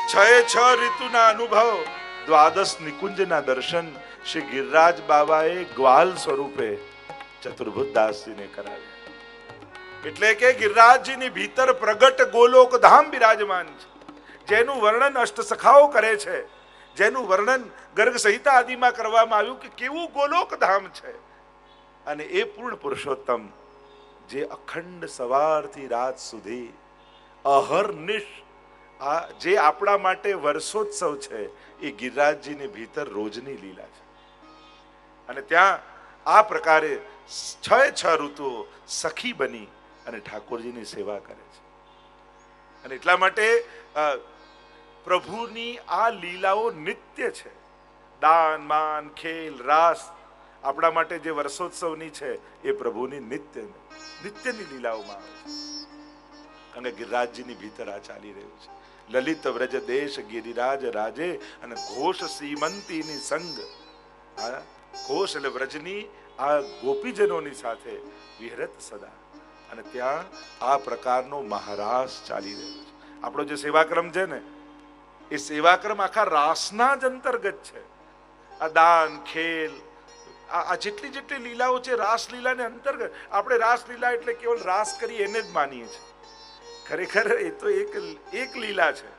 છ ઋતુના અનુભવ, દ્વાદશ નિકુંજના દર્શન શ્રી ગિરિરાજ બાબાએ ગ્વાલ સ્વરૂપે ચતુર્ભુજ દાસજીને કરાવ્યા. એટલે કે ગિરિરાજજીની ભીતર પ્રગટ ગોલોક ધામ બિરાજમાન છે, જેનું વર્ણન અષ્ટસખાઓ કરે છે, જેનું વર્ણન ગર્ગ સંહિતા આદિમાં કરવામાં આવ્યું કે કેવું ગોલોક ધામ છે. અને એ પૂર્ણ પુરુષોત્તમ જે અખંડ સવારથી રાત સુધી અહર્નિશ આ જે આપણા માટે વર્ષોત્સવ છે, એ ગિરિરાજજીની ભીતર રોજની લીલા છે. અને ત્યાં આ પ્રકારે છ ઋતુઓ સખી બની અને ઠાકોરજીની સેવા કરે છે. અને એટલા માટે પ્રભુની આ લીલાઓ નિત્ય છે. દાન માન ખેલ રાસ આપણા માટે જે વર્ષોત્સવની છે એ પ્રભુની નિત્યની લીલાઓમાં આવે છે. અને ગિરિરાજજીની ભીતર આ ચાલી રહ્યું છે. લલિત વ્રજ દેશ ગિરિરાજ રાજે અને ઘોષ સીમંતીની સંગ, આ ઘોષ એટલે વ્રજની આ ગોપીજનોની સાથે વિહરત સદા. અને ત્યાં આ પ્રકારનો મહારાસ ચાલી રહ્યો છે. આપણો જે સેવાક્રમ છે ને, એ સેવાક્રમ આખા રાસના જ અંતર્ગત છે. આ દાન ખેલ આ જેટલી જેટલી લીલાઓ છે રાસ લીલાને અંતર્ગત. આપણે રાસ લીલા એટલે કેવલ રાસ કરી એને જ માનીએ છીએ. ખરેખર એ તો એક લીલા છે.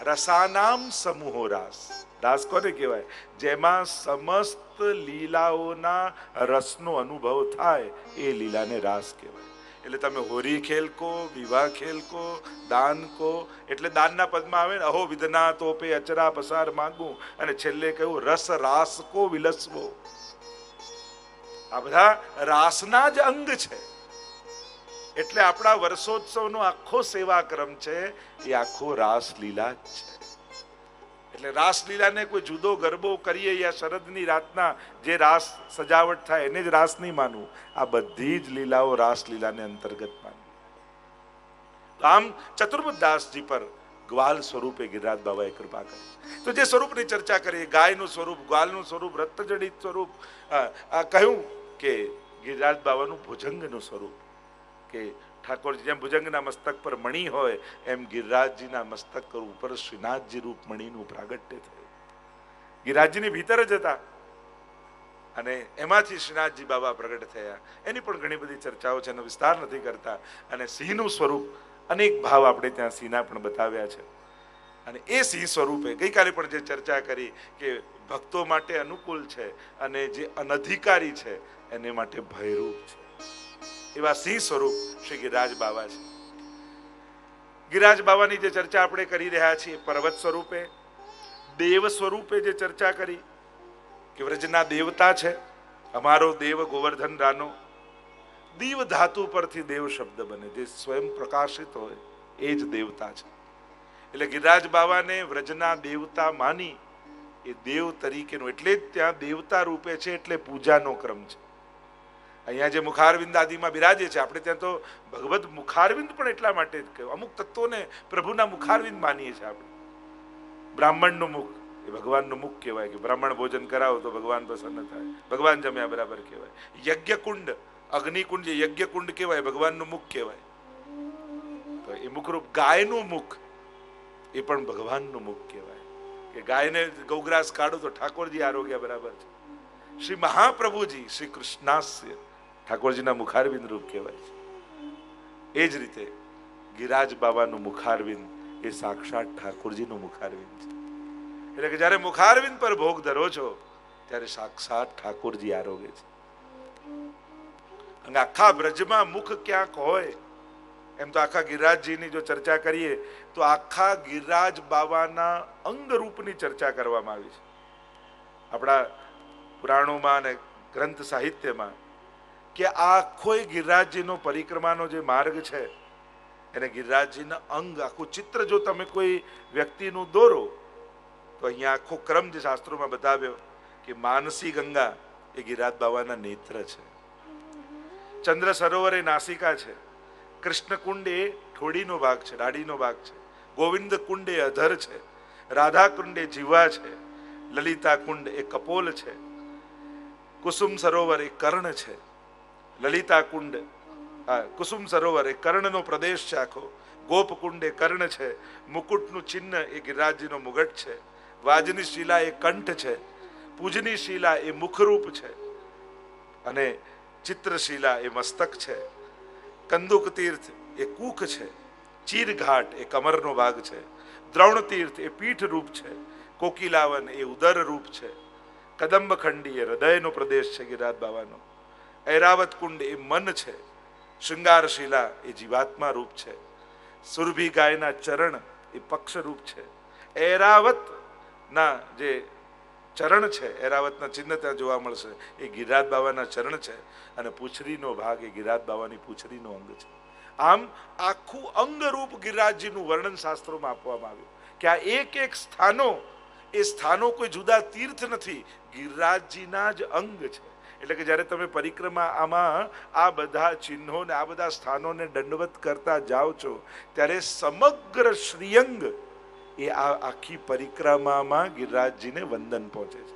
રસાનામ સમૂહો રાસ. રાસ કોને કહેવાય? જેમાં સમસ્ત લીલાઓના રસનો અનુભવ થાય એ લીલાને રાસ કહેવાય. એટલે તમે હોરી ખેલ કો, વિવાહ ખેલ કો, દાન કો, એટલે દાનના પદમાં આવે ને, અહો વિધના તોપે અચરા પસાર માંગું, અને છેલ્લે કહ્યું રસ રાસ કો વિલસવો. આ બધા રાસના જ અંગ છે. એટલે આપણા વર્ષોત્સવનો આખો સેવાક્રમ છે એ આખો રાસ લીલા જ છે. એટલે રાસ લીલાને કોઈ જુદો ગરબો કરીએ યા શરદની રાતના જે રાસ સજાવટ થાય એને જ રાસ નહીં માનવું. આ બધી જ લીલાઓ રાસ લીલાને અંતર્ગત માનવી. આમ ચતુર્ભુજ દાસજી પર ગ્વાલ સ્વરૂપે ગિરિરાજ બાબાએ કૃપા કરી. તો જે સ્વરૂપની ચર્ચા કરીએ, ગાયનું સ્વરૂપ, ગ્વાલનું સ્વરૂપ, રક્તજડિત સ્વરૂપ, કહ્યું કે ગિરિરાજ બાબાનું ભુજંગનું સ્વરૂપ, કે ઠાકોરજી જેમ ભુજંગના મસ્તક પર મણી હોય એમ ગિરિરાજજીના મસ્તક ઉપર શ્રીનાથજી રૂપ મણીનું પ્રાગટ્ય થયું. ગિરિરાજજીની ભીતર જ હતા અને એમાંથી શ્રીનાથજી બાબા પ્રગટ થયા. એની પણ ઘણી બધી ચર્ચાઓ છે, એનો વિસ્તાર નથી કરતા. અને સિંહનું સ્વરૂપ, અનેક ભાવ આપણે ત્યાં સિંહના પણ બતાવ્યા છે. અને એ સિંહ સ્વરૂપે ગઈકાલે પણ જે ચર્ચા કરી કે ભક્તો માટે અનુકૂળ છે અને જે અનધિકારી છે એને માટે ભયરૂપ છે, એવા સિંહ સ્વરૂપ શ્રી ગિરિરાજ બાબા છે. ગિરિરાજ બાબાની જે ચર્ચા આપણે કરી રહ્યા છીએ, પર્વત સ્વરૂપે, દેવ સ્વરૂપે જે ચર્ચા કરી કે વ્રજના દેવતા છે, અમારો દેવ ગોવર્ધન રાનો. દીવ ધાતુ પરથી દેવ શબ્દ બને, જે સ્વયં પ્રકાશિત હોય એ જ દેવતા છે. એટલે ગિરિરાજ બાબાને વ્રજના દેવતા માની એ દેવ તરીકેનું, એટલે જ ત્યાં દેવતા રૂપે છે, એટલે પૂજાનો ક્રમ છે. અહીંયા જે મુખારવિંદ આદિમાં બિરાજે છે, આપણે ત્યાં તો ભગવત મુખારવિંદ પણ એટલા માટે જ કહ્યું. અમુક તત્વોને પ્રભુના મુખારવિંદ માનીએ છીએ આપણે. બ્રાહ્મણનું મુખ એ ભગવાનનું મુખ કહેવાય, કે બ્રાહ્મણ ભોજન કરાવો તો ભગવાન પ્રસન્ન થાય, ભગવાન જમ્યા બરાબર કહેવાય. યજ્ઞકુંડ, અગ્નિકુંડ, જે યજ્ઞકુંડ કહેવાય ભગવાનનું મુખ કહેવાય. તો એ મુખરૂપ ગાયનું મુખ એ પણ ભગવાનનું મુખ કહેવાય, કે ગાયને ગૌગ્રાસ કાઢો તો ઠાકોરજી આરોગ્ય બરાબર છે. શ્રી મહાપ્રભુજી શ્રી કૃષ્ણાસ્ય ઠાકોરજીના મુખારવિંદ રૂપ કહેવાય છે. એ જ રીતે ગિરિરાજ બાબાનું મુખારવિંદ એ સાક્ષાત ઠાકોરજીનું મુખારવિંદ છે. એટલે કે જયારે મુખારવિંદ પર ભોગ ધરો છો ત્યારે સાક્ષાત ઠાકોરજી આરોગે છે. અને આખા બ્રજમાં મુખ ક્યાંક હોય, એમ તો આખા ગિરિરાજજીની જો ચર્ચા કરીએ તો આખા ગિરિરાજ બાબાના અંગ રૂપની ચર્ચા કરવામાં આવી છે. આપણા પુરાણોમાં અને ગ્રંથ સાહિત્યમાં કે આખો ગિરિરાજજીનો પરિક્રમાનો જે માર્ગ છે એને ગિરિરાજજીના અંગ, આખું ચિત્ર જો તમે કોઈ વ્યક્તિનું દોરો તો અહીંયા આખો ક્રમ જે શાસ્ત્રોમાં બતાવ્યો કે માનસી ગંગા એ ગિરિરાજ બાબાના નેત્ર છે, ચંદ્ર સરોવર એ નાસિકા છે, કૃષ્ણ કુંડ એ ઠોડીનો ભાગ છે, દાઢીનો ભાગ છે, ગોવિંદ કુંડ એ અધર છે, રાધા કુંડ એ જીવા છે, લલિતા કુંડ એ કપોલ છે, કુસુમ સરોવર એ કર્ણ છે, લલિતા કુંડ કુસુમ સરોવર એ કર્ણનો પ્રદેશ છે આખો, ગોપકુંડ એ કર્ણ છે, મુકુટનું ચિહ્ન એ ગિરિરાજજીનો મુગટ છે, વાજની શિલા એ કંઠ છે, પૂજની શિલા એ મુખરૂપ છે, અને ચિત્રશિલા એ મસ્તક છે, કંદુક તીર્થ એ કૂખ છે, ચીરઘાટ એ કમરનો ભાગ છે, દ્રોણ તીર્થ એ પીઠ રૂપ છે, કોકિલાવન એ ઉદર રૂપ છે, કદંબખંડી એ હૃદયનો પ્રદેશ છે ગિરિરાજ બાવાનો, ઐરાવત કુંડ એ મન છે, શૃંગારશિલા એ જીવાત્મા રૂપ છે, સુરભી ગાયના ચરણ એ પક્ષ રૂપ છે, ઐરાવતના જે ચરણ છે, ઐરાવતના ચિહ્ન ત્યાં જોવા મળશે, એ ગિરિરાજ બાવાના ચરણ છે, અને પૂંછડીનો ભાગ એ ગિરિરાજ બાવાની પૂંછડીનો અંગ છે. આમ આખું અંગરૂપ ગિરિરાજજીનું વર્ણન શાસ્ત્રોમાં આપવામાં આવ્યું કે આ એક એક સ્થાનો, એ સ્થાનો કોઈ જુદા તીર્થ નથી, ગિરિરાજજીના જ અંગ છે. એટલે કે જ્યારે તમે પરિક્રમા આમાં આ બધા ચિહ્નો ને આ બધા સ્થાનોને દંડવત કરતા જાઓ છો, ત્યારે સમગ્ર શ્રીઅંગ એ આ આખી પરિક્રમામાં ગિરિરાજજીને વંદન પહોંચે છે.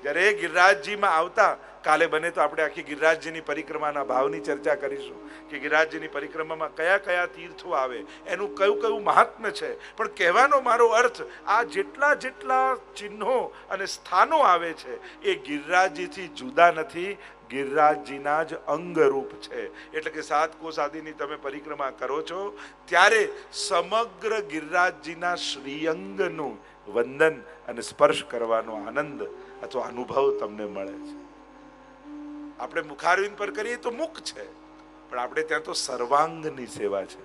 જ્યારે એ ગિરિરાજજીમાં આવતા, કાલે બને તો આપણે આખી ગિરિરાજજીની પરિક્રમાના ભાવની ચર્ચા કરીશું કે ગિરિરાજજીની પરિક્રમામાં કયા કયા તીર્થો આવે, એનું કયું કયું મહાત્મ્ય છે. પણ કહેવાનો મારો અર્થ, આ જેટલા જેટલા ચિહ્નો અને સ્થાનો આવે છે એ ગિરિરાજજીથી જુદા નથી, ગિરિરાજજીના જ અંગરૂપ છે. એટલે કે 7 કોસ આદિની તમે પરિક્રમા કરો છો ત્યારે સમગ્ર ગિરિરાજજીના શ્રીઅંગનું વંદન અને સ્પર્શ કરવાનો આનંદ અથવા અનુભવ તમને મળે છે. આપણે મુખારવિંદ પર કરીએ તો મુખ છે, પણ આપણે ત્યાં તો સર્વાંગની સેવા છે.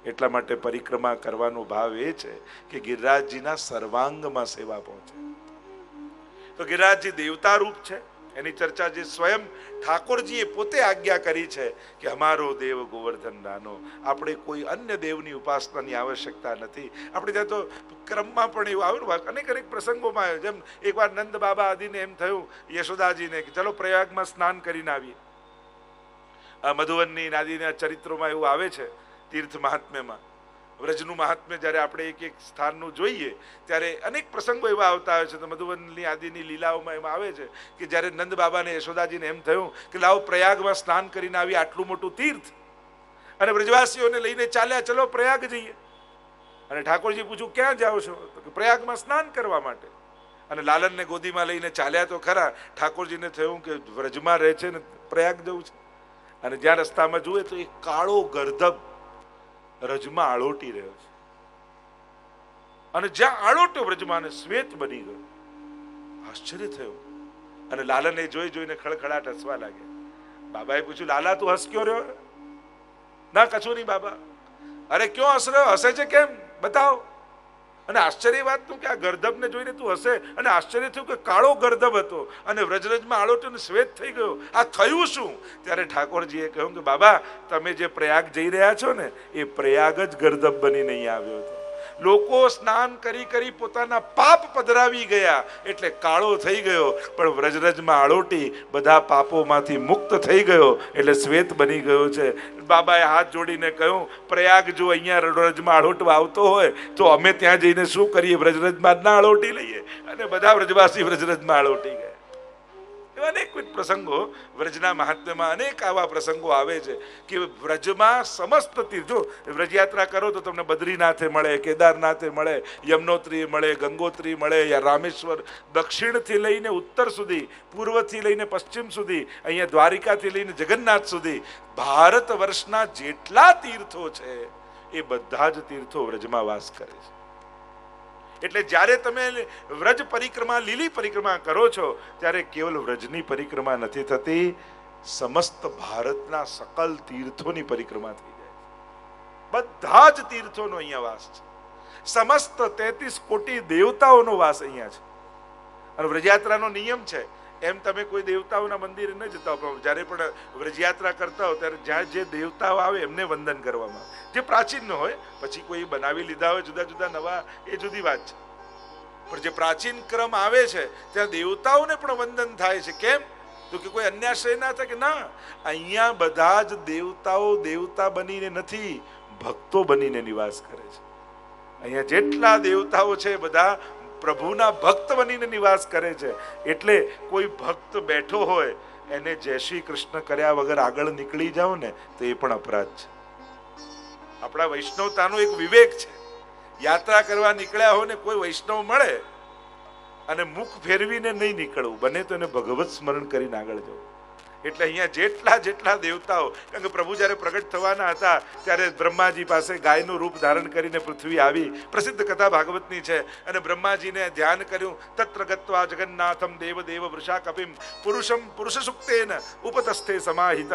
એટલા માટે પરિક્રમા કરવાનો ભાવ એ છે કે ગિરિરાજજીના સર્વાંગમાં સેવા પહોંચે. તો ગિરિરાજજી દેવતા રૂપ છે, એની ચર્ચા જે સ્વયં ઠાકોરજીએ પોતે આજ્ઞા કરી છે કે અમારો દેવ ગોવર્ધન નાનો, આપણે કોઈ અન્ય દેવની ઉપાસનાની આવશ્યકતા નથી. આપણે ત્યાં તો ક્રમમાં પણ એવું આવ્યું, અનેક અનેક પ્રસંગોમાં આવ્યું. જેમ એકવાર નંદ બાબા આદિને એમ થયું યશોદાજીને કે ચલો પ્રયાગમાં સ્નાન કરીને આવીએ. મધુવનની નાદીના ચરિત્રોમાં એવું આવે છે, તીર્થ મહાત્મ્યમાં વ્રજનું મહાત્મ્ય જ્યારે આપણે એક એક સ્થાનનું જોઈએ ત્યારે અનેક પ્રસંગો એવા આવતા હોય છે. તો મધુવનની આદિની લીલાઓમાં એમાં આવે છે કે જ્યારે નંદ બાબાને યશોદાજીને એમ થયું કે લાવો પ્રયાગમાં સ્નાન કરીને આવી, આટલું મોટું તીર્થ, અને બ્રજવાસીઓને લઈને ચાલ્યા, ચલો પ્રયાગ જઈએ. અને ઠાકોરજી પૂછ્યું ક્યાં જાઓ છો? તો કે પ્રયાગમાં સ્નાન કરવા માટે. અને લાલનને ગોદીમાં લઈને ચાલ્યા તો ખરા, ઠાકોરજીને થયું કે વ્રજમાં રહે છે ને પ્રયાગ જવું છે. અને જ્યાં રસ્તામાં જુએ તો એક કાળો ગર્ધબ રજમાં આળોટી રહ્યો છે, અને જ્યાં આળોટ્યો વ્રજમાં શ્વેત બની ગયો. આશ્ચર્ય થયું, અને લાલન એ જોઈ જોઈને ખળખળાટ હસવા લાગ્યા. બાબાએ પૂછ્યું, લાલા તું હસ ક્યો રહ્યો? ના કશું નહીં બાબા. અરે ક્યો હસ રહ્યો? હસે છે કેમ? બતાવો. અને આશ્ચર્ય વાત તું કે આ ગર્ધબને જોઈને તું હસે, અને આશ્ચર્ય થયું કે કાળો ગર્ધબ હતો અને વ્રજરજમાં આળોટ્યો ને શ્વેત થઈ ગયો. આ થયું શું? ત્યારે ઠાકોરજીએ કહ્યું કે બાબા, તમે જે પ્રયાગ જઈ રહ્યા છો ને એ પ્રયાગ જ ગર્ધબ બનીને અહીં આવ્યો હતો. લોકો સ્નાન કરી કરી પોતાના પાપ પધરાવી ગયા એટલે કાળો થઈ ગયો, પણ વ્રજરજમાં આળોટી બધા પાપોમાંથી મુક્ત થઈ ગયો એટલે શ્વેત બની ગયો છે. બાબાએ હાથ જોડીને કહ્યું, પ્રયાગ જો અહીંયા વ્રજમાં આળોટવા આવતો હોય તો અમે ત્યાં જઈને શું કરીએ? વ્રજરજમાં ના આળોટી લઈએ. અને બધા વ્રજવાસી વ્રજરજમાં આળોટી ગયા. એવા અનેક પ્રસંગો વ્રજના મહાત્મ્યમાં અનેક આવા પ્રસંગો આવે છે કે વ્રજમાં સમસ્ત તીર્થો, વ્રજયાત્રા કરો તો તમને બદ્રીનાથે મળે, કેદારનાથે મળે, યમનોત્રી મળે, ગંગોત્રી મળે, યા રામેશ્વર, દક્ષિણથી લઈને ઉત્તર સુધી, પૂર્વથી લઈને પશ્ચિમ સુધી, અહીંયા દ્વારિકાથી લઈને જગન્નાથ સુધી, ભારત વર્ષના જેટલા તીર્થો છે એ બધા જ તીર્થો વ્રજમાં વાસ કરે છે. એટલે જ્યારે તમે વ્રજ પરિક્રમા, લીલી પરિક્રમા કરો છો ત્યારે કેવલ વ્રજની પરિક્રમા નથી થતી, સમસ્ત ભારતના સકલ તીર્થોની પરિક્રમા થઈ જાય. બધા જ તીર્થોનો અહીંયા વાસ છે. સમસ્ત 33 કોટી દેવતાઓનો વાસ અહીંયા છે. અને વ્રજયાત્રાનો નિયમ છે એમ તમે કોઈ દેવતાઓના મંદિરે ન જતા હો, જ્યારે પણ વ્રજયાત્રા કરતા હો ત્યારે જ્યાં જે દેવતાઓ આવે એમને વંદન કરવામાં આવે, જે પ્રાચીન ન હોય. પછી કોઈ બનાવી લીધા હોય જુદા જુદા નવા, એ જુદી વાત છે. પણ જે પ્રાચીન ક્રમ આવે છે ત્યાં દેવતાઓને પણ વંદન થાય છે. કેમ? તો કે કોઈ અન્યાશ્રય ના થાય કે ના, અહીંયા બધા જ દેવતાઓ દેવતા બનીને નથી, ભક્તો બનીને નિવાસ કરે છે. અહીંયા જેટલા દેવતાઓ છે બધા પ્રભુના ભક્ત બનીને નિવાસ કરે છે. એટલે કોઈ ભક્ત બેઠો હોય એને જય શ્રી કૃષ્ણ કર્યા વગર આગળ નીકળી જાઓ ને તો એ પણ અપરાધ છે. આપણા વૈષ્ણવતાનો એક વિવેક છે. યાત્રા કરવા નીકળ્યા હોય ને કોઈ વૈષ્ણવ મળે અને મુખ ફેરવીને નહીં નીકળવું, બને તો એને ભગવત સ્મરણ કરીને આગળ જવું. એટલે અહીંયા જેટલા દેવતાઓ, કારણ કે પ્રભુ જ્યારે પ્રગટ થવાના હતા ત્યારે બ્રહ્માજી પાસે ગાયનું રૂપ ધારણ કરીને પૃથ્વી આવી. પ્રસિદ્ધ કથા ભાગવતની છે. અને બ્રહ્માજીને ધ્યાન કર્યું. તત્ર ગત્વા જગન્નાથમ દેવ વૃષા કપિમ પુરુષમ પુરુષ સુક્તેન ઉપતસ્થે સમાહિતઃ.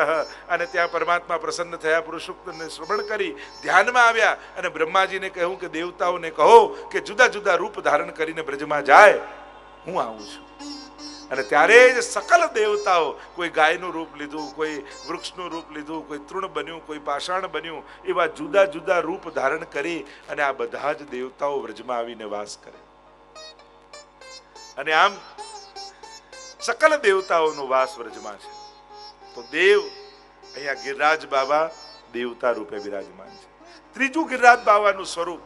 અને ત્યાં પરમાત્મા પ્રસન્ન થયા, પુરુષ સુક્તને શ્રવણ કરી ધ્યાનમાં આવ્યા અને બ્રહ્માજીને કહ્યું કે દેવતાઓને કહો કે જુદા જુદા રૂપ ધારણ કરીને બ્રજમાં જાય, હું આવું છું. અને ત્યારે જ સકલ દેવતાઓ, કોઈ ગાયનું રૂપ લીધું, કોઈ વૃક્ષનું રૂપ લીધું, કોઈ તૃણ બન્યું, કોઈ પાષાણ બન્યું, એવા જુદા જુદા રૂપ ધારણ કરી અને આ બધા જ દેવતાઓ વ્રજમાં આવીને વાસ કરે. અને આમ સકલ દેવતાઓનો વાસ વ્રજમાં છે. તો દેવ અહીંયા ગિરિરાજ બાબા દેવતા રૂપે બિરાજમાન છે. ત્રીજું ગિરિરાજ બાબાનું સ્વરૂપ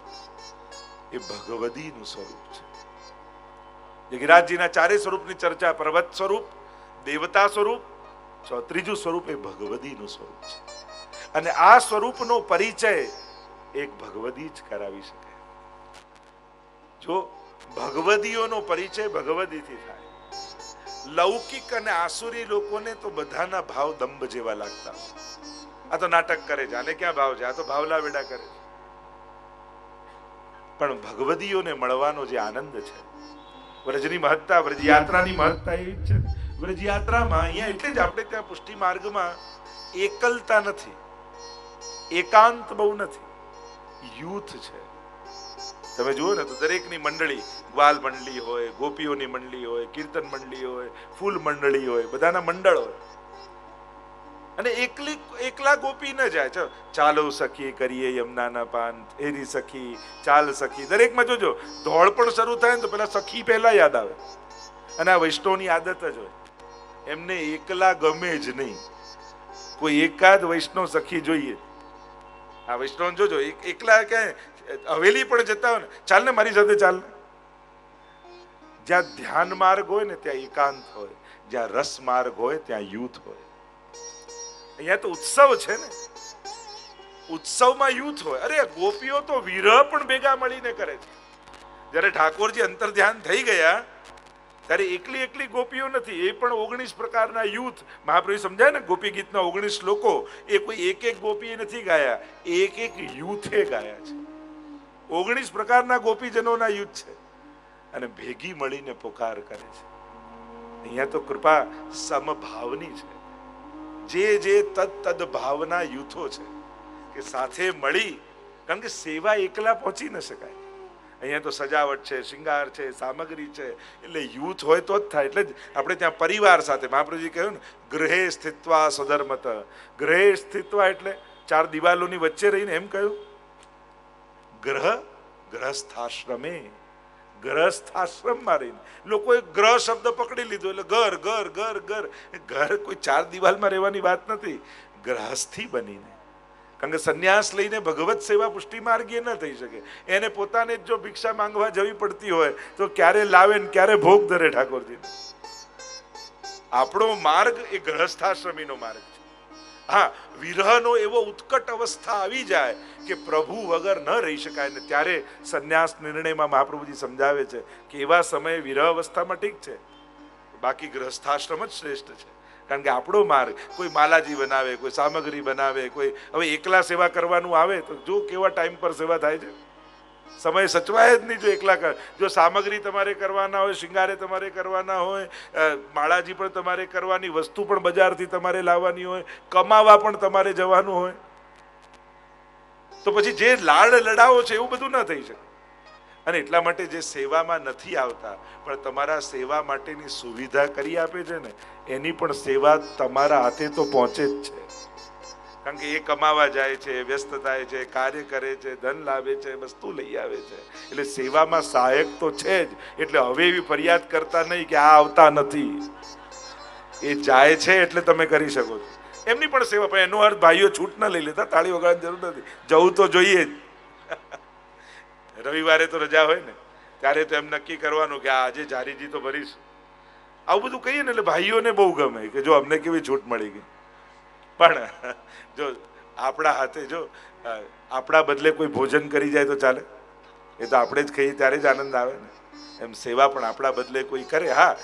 એ ભગવદીનું સ્વરૂપ છે. ગિરિરાજજીના ચારે સ્વરૂપની ચર્ચા, પર્વત સ્વરૂપ, દેવતા સ્વરૂપ, ત્રીજું સ્વરૂપ એ ભગવદીનું સ્વરૂપ છે. અને આ સ્વરૂપનો પરિચય એક ભગવદી જ કરાવી શકે. જો ભગવદીઓનો પરિચય ભગવદીથી થાય. લૌકિક અને આસુરી લોકોને તો બધાના ભાવ દંભ જેવા લાગતા, આ તો નાટક કરે છે, આને ક્યાં ભાવ છે, આ તો ભાવલા વેડા કરે છે. પણ ભગવદીઓને મળવાનો જે આનંદ છે, વ્રજની મહત્તા, વ્રજયાત્રાની મહત્તા એવી જ છે. વ્રજયાત્રામાં અહીંયા એટલે જ આપણે ત્યાં પુષ્ટિ માર્ગમાં એકલતા નથી, એકાંત બહુ નથી, યુથ છે. તમે જુઓ ને તો દરેકની મંડળી, ગ્વાલ મંડળી હોય, ગોપીઓની મંડળી હોય, કીર્તન મંડળી હોય, ફૂલ મંડળી હોય, બધાના મંડળ હોય. અને એકલા ગોપી ન જાય. ચાલો સખી કરીએ યમુનાના પાન, એરી સખી, ચાલ સખી, દરેકમાં જોજો દોડ પણ શરૂ થાય ને તો પેલા સખી પહેલા યાદ આવે. અને આ વૈષ્ણવની આદત જ હોય, એમને એકલા ગમે જ નહીં, કોઈ એકાદ વૈષ્ણવ સખી જોઈએ. આ વૈષ્ણવ જોજો એકલા ક્યાંય હવેલી પણ જતા હોય ને, ચાલ ને મારી સાથે ચાલ ને. જ્યાં ધ્યાન માર્ગ હોય ને ત્યાં એકાંત હોય, જ્યાં રસ માર્ગ હોય ત્યાં યુથ હોય. અહીંયા તો ઉત્સવ છે ને, ઉત્સવમાં યુથ હોય. અરે ગોપીઓ તો વિરહ પણ ભેગા મળીને કરે છે. જયારે ઠાકોરજી અંતર ધ્યાન થઈ ગયા ત્યારે એકલી ગોપીઓ નથી, એ પણ 19 પ્રકારના યુથ. મહાપ્રભુ સમજાય ને ગોપી ગીતના 19 શ્લોકો એ કોઈ એક ગોપીએ નથી ગાયા, એક યુથે ગાયા છે. 19 પ્રકારના ગોપીજનોના યુથ છે અને ભેગી મળીને પોકાર કરે છે. અહીંયા તો કૃપા સમભાવની છે. જે તદ ભાવના યુથો છે કે સાથે મળી, કારણ કે સેવા એકલા પહોંચી ન શકાય. અહીંયા તો સજાવટ છે, શિંગાર છે, સામગ્રી છે, એટલે યુથ હોય તો જ થાય. એટલે જ આપણે ત્યાં પરિવાર સાથે, મહાપ્રભુજી કહ્યું ને, ગૃહે સ્થિત્વા સધર્મત. ગૃહે સ્થિત્વા એટલે 4 દિવાલોની વચ્ચે રહીને, એમ કહ્યું. ગ્રહસ્થાશ્રમે, ગ્રહસ્થાશ્રમમાં રહીને. લોકોએ ગ્રહ શબ્દ પકડી લીધો એટલે ઘર ઘર ઘર ઘર. ઘર કોઈ 4 દિવાલમાં રહેવાની વાત નથી, ગ્રહસ્થી બનીને. કારણ કે સંન્યાસ લઈને ભગવત સેવા પુષ્ટિ માર્ગીય ન થઈ શકે. એને પોતાને જો ભિક્ષા માંગવા જવી પડતી હોય તો ક્યારે લાવે ને ક્યારે ભોગ ધરે ઠાકોરજી. આપણો માર્ગ એ ગ્રહસ્થાશ્રમીનો માર્ગ છે. હા, વિરહનો એવો ઉત્કટ અવસ્થા આવી જાય કે પ્રભુ વગર ન રહી શકાય ને ત્યારે સંન્યાસ નિર્ણયમાં મહાપ્રભુજી સમજાવે છે કે એવા સમયે વિરહ અવસ્થામાં ઠીક છે, બાકી ગ્રહસ્થાશ્રમ જ શ્રેષ્ઠ છે. કારણ કે આપણો માર્ગ, કોઈ માલાજી બનાવે, કોઈ સામગ્રી બનાવે, કોઈ હવે એકલા સેવા કરવાનું આવે તો જો કેવા ટાઈમ પર સેવા થાય છે. સમય સચવાય જ નહીં જો એકલા કર. જો સામગ્રી તમારે કરવાના હોય, શિંગારે તમારે કરવાના હોય, માળાજી પણ તમારે કરવાની, વસ્તુ પણ બજારથી તમારે લાવવાની હોય, કમાવા પણ તમારે જવાનું હોય, તો પછી જે લાડ લડાવો છે એવું બધું ન થઈ શકે. અને એટલા માટે જે સેવામાં નથી આવતા પણ તમારા સેવા માટેની સુવિધા કરી આપે છે ને, એની પણ સેવા તમારા હાથે તો પહોંચે જ છે. કારણ કે એ કમાવા જાય છે, વ્યસ્ત થાય છે, કાર્ય કરે છે, ધન લાવે છે, વસ્તુ લઈ આવે છે, એટલે સેવામાં સહાયક તો છે જ. એટલે હવે એવી ફરિયાદ કરતા નહીં કે આ આવતા નથી, એ જાય છે એટલે તમે કરી શકો છો. એમની પણ સેવા, પણ એનો અર્થ ભાઈઓ છૂટ ન લઈ લેતા, તાળી વગાડવાની જરૂર નથી, જવું તો જોઈએ જ. રવિવારે તો રજા હોય ને ત્યારે તો એમ નક્કી કરવાનું કે આજે જારીજી તો ભરીશું. આવું બધું કહીએ ને એટલે ભાઈઓને બહુ ગમે કે જો અમને કેવી છૂટ મળી ગઈ. પણ જો આપણા હાથે જો આપણા બદલે કોઈ ભોજન કરી જાય તો ચાલે? એ તો આપણે જ ખાઈએ ત્યારે જ આનંદ આવે ને. એમ સેવા પણ આપણા બદલે કોઈ કરે. હા,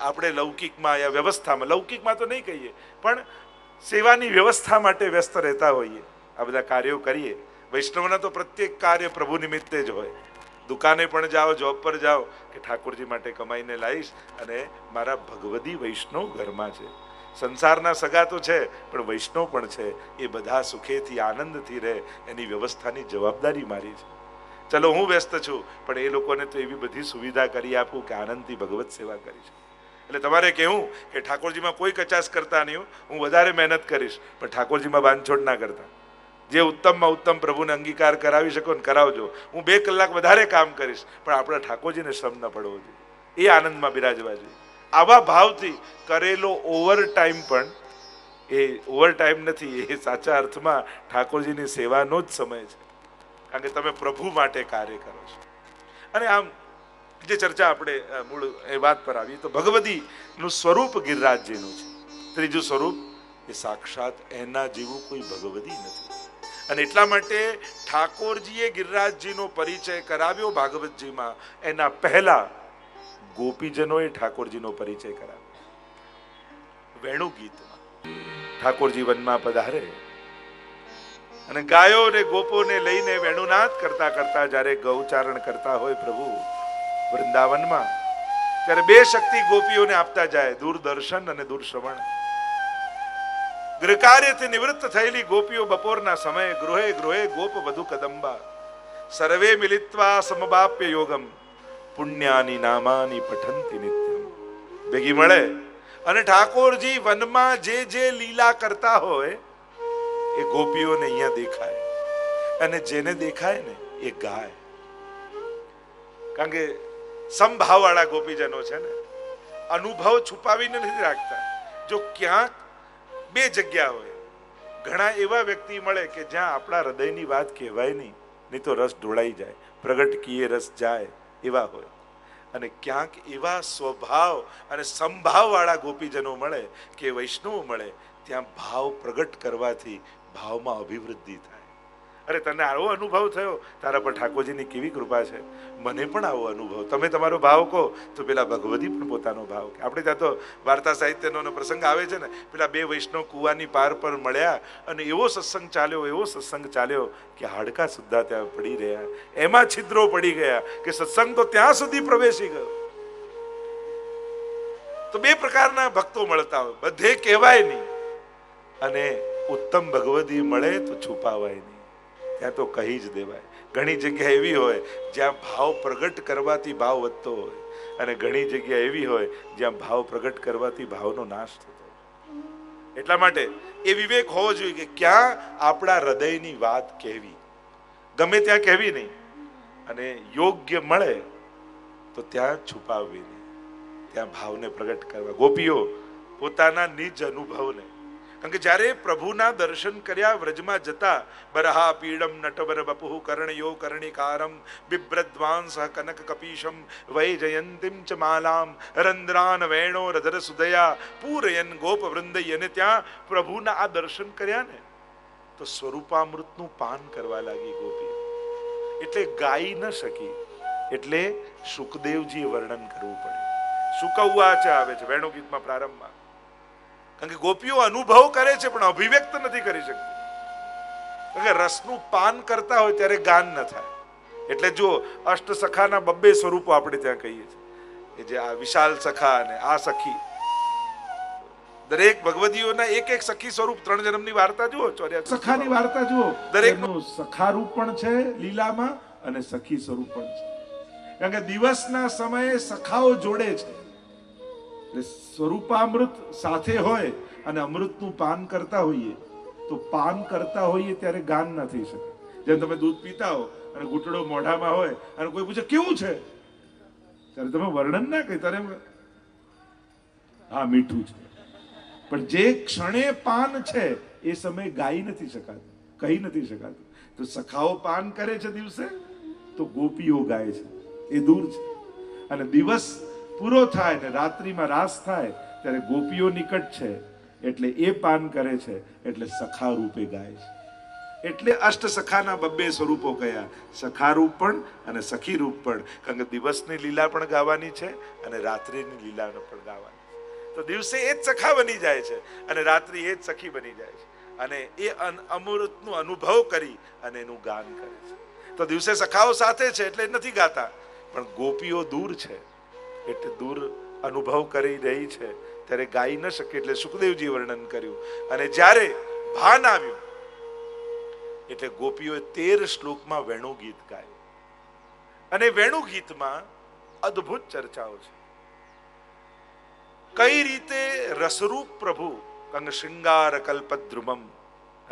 આપણે લૌકિકમાં યા વ્યવસ્થામાં, લૌકિકમાં તો નહીં કહીએ, પણ સેવાની વ્યવસ્થા માટે વ્યસ્ત રહેતા હોઈએ, આ બધા કાર્યો કરીએ. વૈષ્ણવના તો પ્રત્યેક કાર્ય પ્રભુ નિમિત્તે જ હોય. દુકાને પણ જાઓ, જોબ પર જાઓ, કે ઠાકોરજી માટે કમાઈને લાવીશ અને મારા ભગવદી વૈષ્ણવ ઘરમાં છે. સંસારના સગા તો છે પણ વૈષ્ણવ પણ છે. એ બધા સુખેથી આનંદથી રહે એની વ્યવસ્થાની જવાબદારી મારી છે. ચલો હું વ્યસ્ત છું, પણ એ લોકોને તો એવી બધી સુવિધા કરી આપું કે આનંદથી ભગવત સેવા કરી છે. એટલે તમારે કહેવું કે ઠાકોરજીમાં કોઈ કચાશ કરતા નહીં, હું વધારે મહેનત કરીશ, પણ ઠાકોરજીમાં બાંધછોડ ના કરતા. જે ઉત્તમમાં ઉત્તમ પ્રભુને અંગીકાર કરાવી શકો ને કરાવજો. હું 2 કલાક વધારે કામ કરીશ, પણ આપણા ઠાકોરજીને શ્રમ ન પડવો જોઈએ. એ આનંદમાં બિરાજવા જોઈએ. આવા ભાવથી કરેલો ઓવર ટાઈમ પણ એ ઓવર ટાઈમ નથી, એ સાચા અર્થમાં ઠાકોરજીની સેવાનો જ સમય છે. કારણ કે તમે પ્રભુ માટે કાર્ય કરો છો. અને આમ જે ચર્ચા આપણે મૂળ એ વાત પર આવી, તો ભગવદીનું સ્વરૂપ ગિરિરાજજીનું છે. ત્રીજું સ્વરૂપ એ સાક્ષાત એના જેવું કોઈ ભગવદી નથી. અને એટલા માટે ઠાકોરજીએ ગિરિરાજજીનો પરિચય કરાવ્યો ભાગવતજીમાં. એના પહેલા ગોપીજનોએ ઠાકોરજીનો પરિચય કરાવ્યો વેણુ ગીતમાં. ઠાકોરજી વનમાં પધારે અને ગાયો ને ગોપોને લઈને વેણુનાદ કરતા કરતા જ્યારે ગૌચારણ કરતા હોય પ્રભુ વૃંદાવનમાં, ત્યારે 2 શક્તિ ગોપીઓને આપતા જાય, દૂરદર્શન અને દૂરશ્રવણ. ગૃહ કાર્યથી નિવૃત્ત થયેલી ગોપીઓ બપોરના સમયે ગૃહે ગૃહે ગોપ વધુ કદંબા સર્વે મિલિત્વા સમબાપ્ય યોગમ પુણ્યાની નામાની પઠંતી નિત્યમ. ભેગી મળે અને ઠાકોરજી વનમાં જે લીલા કરતા હોય એ ગોપીઓને અહીંયા દેખાય, અને જેને દેખાય ને એ ગાય. કારણ કે સમભાવ વાળા ગોપીજનો છે ને, અનુભવ છુપાવીને નથી રાખતા. જો ક્યાંક 2 જગ્યા હોય, ઘણા એવા વ્યક્તિ મળે કે જ્યાં આપણા હૃદયની વાત કહેવાય નહીં તો રસ ઢોળાઈ જાય, પ્રગટ કીએ રસ જાય, એવા હોય. અને ક્યાંક એવા સ્વભાવ અને સંભાવ વાળા ગોપીજનો મળે કે વૈષ્ણવ મળે, ત્યાં ભાવ પ્રગટ કરવાથી ભાવમાં અભિવૃદ્ધિ થાય. અરે તને આવો અનુભવ થયો, તારા પર ઠાકોરજીની કેવી કૃપા છે. મને પણ આવો અનુભવ. તમે તમારો ભાવ કહો તો પેલા ભગવદી પણ પોતાનો ભાવ કે. આપણે ત્યાં તો વાર્તા સાહિત્યનો પ્રસંગ આવે છે ને, પેલા 2 વૈષ્ણવ કુવાની પાર પર મળ્યા અને એવો સત્સંગ ચાલ્યો કે હાડકા સુદ્ધા ત્યાં પડી રહ્યા, એમાં છિદ્રો પડી ગયા કે સત્સંગ તો ત્યાં સુધી પ્રવેશી ગયો. તો 2 પ્રકારના ભક્તો મળતા હોય, બધે કહેવાય નહીં, અને ઉત્તમ ભગવદી મળે તો છુપાવાય નહીં, ત્યાં તો કહી જ દેવાય. ઘણી જગ્યા એવી હોય જ્યાં ભાવ પ્રગટ કરવાથી ભાવ વધતો હોય, અને ઘણી જગ્યા એવી હોય જ્યાં ભાવ પ્રગટ કરવાથી ભાવનો નાશ થતો હોય. એટલા માટે એ વિવેક હોવો જોઈએ કે ક્યાં આપણા હૃદયની વાત કહેવી, ગમે ત્યાં કહેવી નહીં, અને યોગ્ય મળે તો ત્યાં છુપાવવી નહીં, ત્યાં ભાવને પ્રગટ કરવા. ગોપીઓ પોતાના નિજ અનુભવને, કારણ કે જ્યારે પ્રભુના દર્શન કર્યા વ્રજમાં જતા, બરહા પીડમ નટવર બપુઃ કર્ણયો કર્ણિકારમ બિભ્રદ્વાંસ કનક કપીશમ વૈજયંતીમ ચ માલામ રંદ્રાન વેણો રધર સુદયા પૂરયન ગોપ વૃંદય. અને ત્યાં પ્રભુના આ દર્શન કર્યા ને તો સ્વરૂપામૃતનું પાન કરવા લાગી ગોપી. એટલે ગાઈ ન શકી, એટલે સુખદેવજીએ વર્ણન કરવું પડે. સુકવ્વાચ આવે છે વેણુ ગીતમાં પ્રારંભમાં. કારણ કે ગોપીઓ અનુભવ કરે છે પણ અભિવ્યક્ત નથી કરી શકતી. કારણ કે રસનું પાન કરતા હોય ત્યારે ગાન ન થાય. એટલે જો અષ્ટ સખાના 2 સ્વરૂપો આપણે ત્યાં કહીએ છીએ, જે આ વિશાલ સખા અને આ સખી. દરેક ભગવદીઓના એક સખી સ્વરૂપ. 3 જન્મની વાર્તા જુઓ, સખાની વાર્તા જુઓ, દરેકનું સખા રૂપ પણ છે લીલામાં અને સખી સ્વરૂપ પણ છે. કારણ કે દિવસના સમયે સખાઓ જોડે છે, એટલે સ્વરૂપામૃત સાથે હોય અને અમૃતનું પાન કરતા હોઈએ, તો પાન કરતા હોઈએ ત્યારે ગાન ન થઈ શકે. જેમ તમે દૂધ પીતા હો અને ઘૂંટડો મોઢામાં હોય અને કોઈ પૂછે કેવું છે, ત્યારે તમે વર્ણન ના કરી, ત્યારે હા મીઠું છે. પણ જે ક્ષણે પાન છે એ સમયે ગાઈ નથી શકાતું, કહી નથી શકાતું. તો સખાઓ પાન કરે છે દિવસે, તો ગોપીઓ ગાય છે, એ દૂર છે. અને દિવસ પૂરો થાય ને રાત્રિમાં રાસ થાય ત્યારે ગોપીઓ નિકટ છે, એટલે એ પાન કરે છે, એટલે સખા રૂપે ગાય છે. એટલે અષ્ટ સખાના બબ્બે સ્વરૂપો કયા, સખા રૂપ પણ અને સખી રૂપ પણ. કારણ કે દિવસની લીલા પણ ગાવાની છે અને રાત્રિની લીલા પણ ગાવાની છે. તો દિવસે એ જ સખા બની જાય છે અને રાત્રિ એ જ સખી બની જાય છે અને એ અમૃતનું અનુભવ કરી અને એનું ગાન કરે છે. તો દિવસે સખાઓ સાથે છે એટલે નથી ગાતા, પણ ગોપીઓ દૂર છે એટલે દૂર અનુભવ કરી રહી છે ત્યારે ગાઈ ન શકે એટલે સુખદેવજી વર્ણન કર્યું. અને જ્યારે ભાન આવ્યું એટલે ગોપીઓએ 13 શ્લોકમાં વેણુ ગીત ગાયું. અને વેણુ ગીતમાં અદ્ભુત ચર્ચાઓ છે. કઈ રીતે રસરૂપ પ્રભુ કંગ શૃંગાર કલ્પદ્રુમમ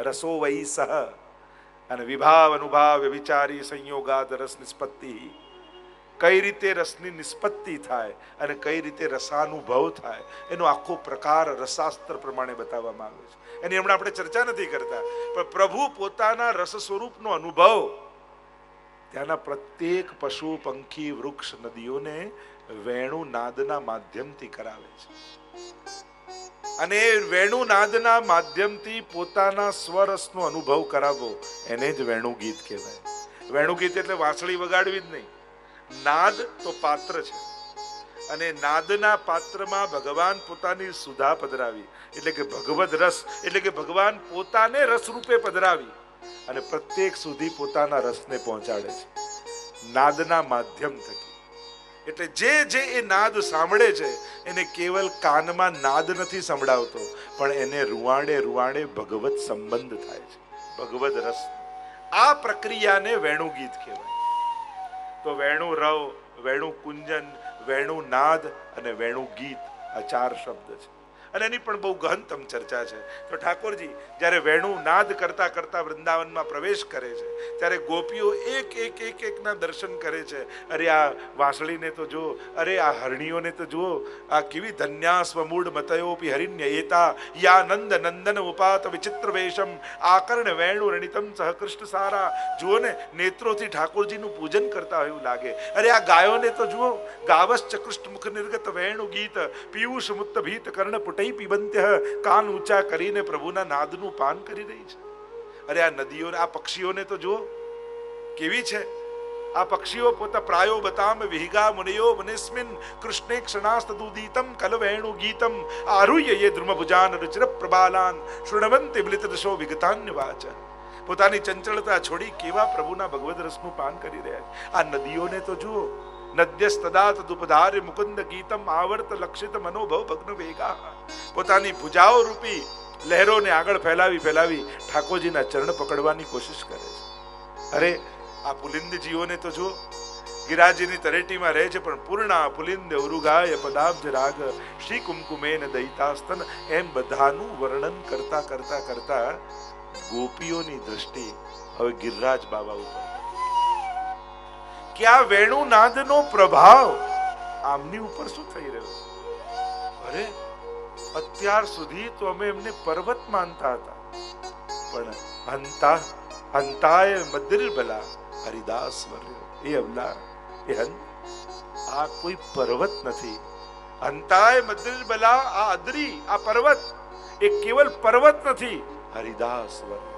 રસો વૈ સહ અને વિભાવ અનુભાવ વિચારી સંયોગાદ રસ નિષ્પત્તિ, કઈ રીતે રસની નિષ્પત્તિ થાય અને કઈ રીતે રસાનુભવ થાય એનો આખો પ્રકાર રસાસ્ત્ર પ્રમાણે બતાવવામાં આવ્યો છે. એની હમણાં આપણે ચર્ચા નથી કરતા, પણ પ્રભુ પોતાના રસ સ્વરૂપનો અનુભવ ત્યાંના પ્રત્યેક પશુ પંખી વૃક્ષ નદીઓને વેણુ નાદના માધ્યમથી કરાવે છે. અને વેણુ નાદના માધ્યમથી પોતાના સ્વરસનો અનુભવ કરાવવો એને જ વેણુ ગીત કહેવાય. વેણુ ગીત એટલે વાંસળી વગાડવી જ નહીં. નાદ તો પાત્ર છે અને નાદના પાત્રમાં ભગવાન પોતાની સુધા પધરાવી એટલે કે ભગવદ રસ એટલે કે ભગવાન પોતાને રસ રૂપે પધરાવી અને પ્રત્યેક સુધી પોતાના રસને પહોંચાડે છે નાદના માધ્યમ થકી. એટલે જે એ નાદ સાંભળે છે એને કેવલ કાનમાં નાદ નથી સંભળાવતો, પણ એને રૂવાડે રૂવાડે ભગવત સંબંધ થાય છે, ભગવદ રસ. આ પ્રક્રિયાને વેણુ ગીત કહેવાય. તો વેણુ રવ, વેણુ કુંજન, વેણુ નાદ અને વેણુ ગીત આ 4 શબ્દ છે અને એની પણ બહુ ગહનતમ ચર્ચા છે. તો ઠાકોરજી જ્યારે વેણુ નાદ કરતા કરતા વૃંદાવનમાં પ્રવેશ કરે છે ત્યારે ગોપીઓ એક એક એક એકના દર્શન કરે છે. અરે આ વાંસળીને તો જુઓ, અરે આ હરણીઓને તો જુઓ, આ કેવી ધન્યા સ્વમૂઢ મતયોપી હરિણ્ય એતા યા નંદ નંદન ઉપાત વિચિત્ર વેશમ આકર્ણ વેણુ રણિતમ સહ કૃષ્ણ સારા. જુઓ ને, નેત્રોથી ઠાકોરજીનું પૂજન કરતા હોય એવું લાગે. અરે આ ગાયોને તો જુઓ, ગાવશ્ચ કૃષ્ણ મુખ નિર્ગત વેણુ ગીત પિયુષ મુક્ત ભીત કર્ણ પુટઈ પીબંત્ય, કાન ઊંચા કરીને પ્રભુના નાદનું પાન કરી રહી છે. અરે આ નદીઓ, આ પક્ષીઓને તો જુઓ કેવી છે. આ પક્ષીઓ પોતા પ્રાયો બતામ વિહિગા મુનયો વનેસ્મિન કૃષ્ણે ક્ષણાસ્તદુદીતમ કલવેણુ ગીતમ આરુહ્ય યે ધ્રુમભુજાન રુચિર પ્રબાલાન શૃણવંતિ મિલિતદશો વિગતાન્યવાચ. પોતાની ચંચળતા છોડી કેવા પ્રભુના ભગવદ રસનું પાન કરી રહ્યા છે. આ નદીઓને તો જુઓ, નદ્યસ્તદા તદુપધાર્ય મુકુંદ ગીતમ આવર્ત લક્ષિત મનોભવ ભગ્ન વેગા. પોતાની ભુજાઓ રૂપી લહેરોને આગળ ફેલાવી ફેલાવી ઠાકોરજીના ચરણ પકડવાની કોશિશ કરે છે. અરે આ પુલિંદ જીવોને તો જુઓ, ગિરાજીની તરેટીમાં રહે છે પણ પૂર્ણા પુલિંદ ઉરુગાય પદાબ્જ રાગ શ્રી કુમકુમેન દૈતાસ્તન એમ બધાનું વર્ણન કરતા કરતા કરતા ગોપીઓની દ્રષ્ટિ હવે ગિરિરાજ બાબા ઉપર કે આ વેણુ નાદનો પ્રભાવ આમની ઉપર શું થઈ રહ્યો છે. અરે અત્યાર સુધી તો અમે એમને પર્વત માનતા હતા, પણ હંતાય મદ્રિર્બલા હરિદાસ વર્યો એ અવલા એ હંત આ કોઈ પર્વત નથી. હંતાય મદ્રિર્બલા આ અદ્રી આ પર્વત એ કેવલ પર્વત નથી, હરિદાસ વર્યો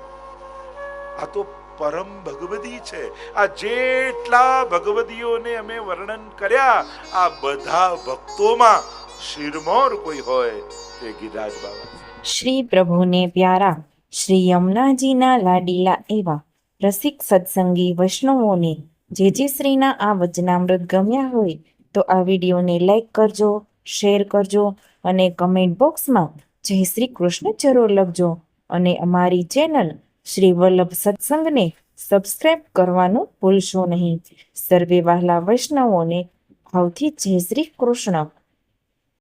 આ તો પરમ ભગવદી છે. આ જેટલા ભગવદીઓને અમે વર્ણન કર્યા આ બધા ભક્તોમાં શિરમોર કોઈ હોય તે ગિરિરાજ બાબા. શ્રી પ્રભુને પ્યારા શ્રી યમુનાજીના લાડીલા એવા રસિક સત્સંગી વૈષ્ણવોને જે શ્રીના આ વચનામૃત ગમ્યા હોય તો આ વિડીયોને લાઈક કરજો, શેર કરજો અને કમેન્ટ બોક્સમાં જય શ્રી કૃષ્ણ જરૂર લખજો. અને અમારી ચેનલ શ્રી વલ્લભ સત્સંગને સબસ્ક્રાઇબ કરવાનું ભૂલશો નહીં. સર્વે વહાલા વૈષ્ણવોને ભાવથી જય શ્રી કૃષ્ણ.